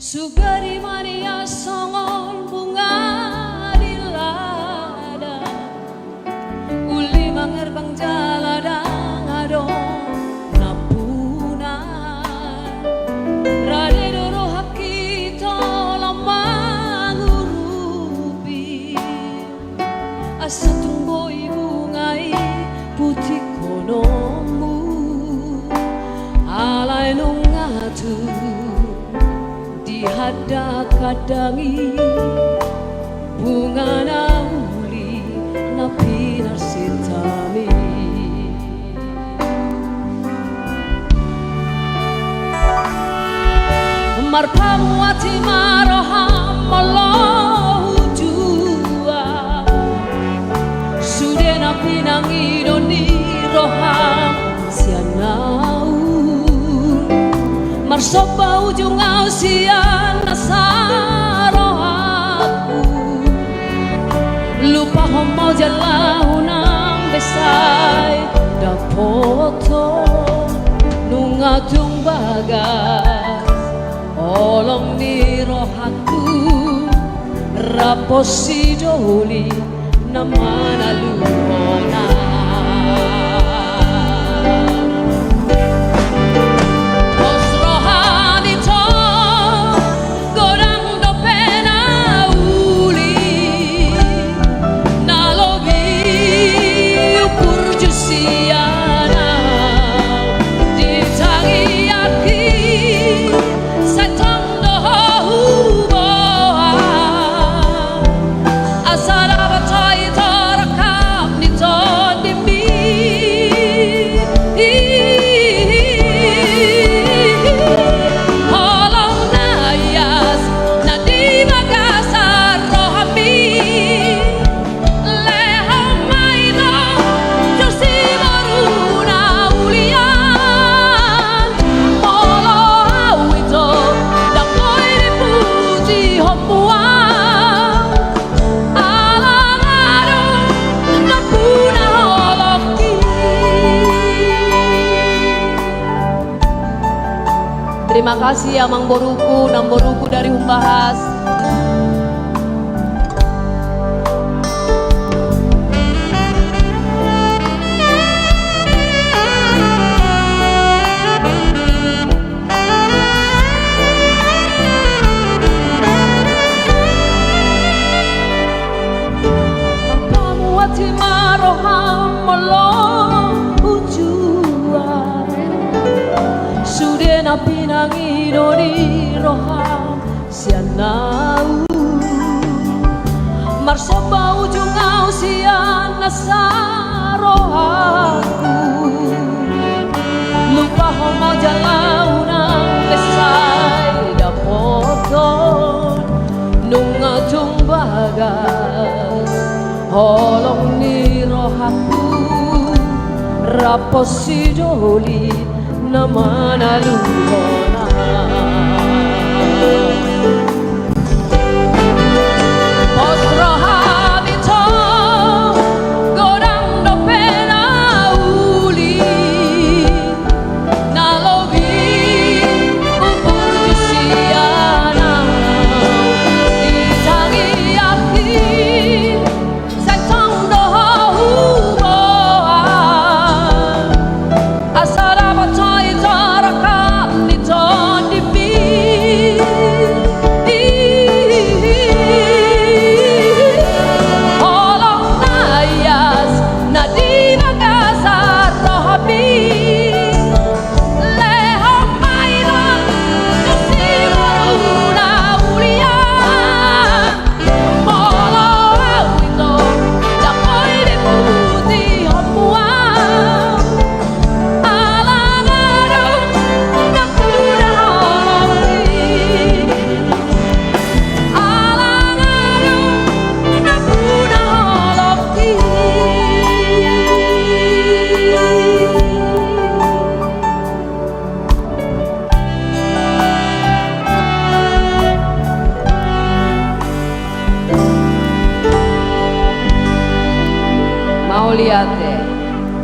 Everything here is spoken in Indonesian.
Sugari mania songon bunga di ladang, uli mangerbang jaladang adong napunan, rade doro hakito lamang urupi, asa tumboy bungai putih konomu, alay nung ngatu hada kadangi bunga nauli na pinarsitami marpamu ati maroham malahu jua sude na pinangido ni roham sianau marsoba ujung ausian nasaro aku lupa homo jalau nang besai da foto nungatung bagas olong ni rohaku raposi doli namana luhona Terima kasih Amang Boruku, Nang Boruku dari Humbahas. Kamu wati maroham molong ujua sude na pinangido ni roham sianau marsoba ujung ausian nasaro aku lupa homo jalau nang besai da poton nungatung bagas holong ni rohaku raposi doli namana luhona Ostro habito godang do pena uli nalobi upur jusiana ditangi aki sentong do huboa asara baca Mau lihat deh.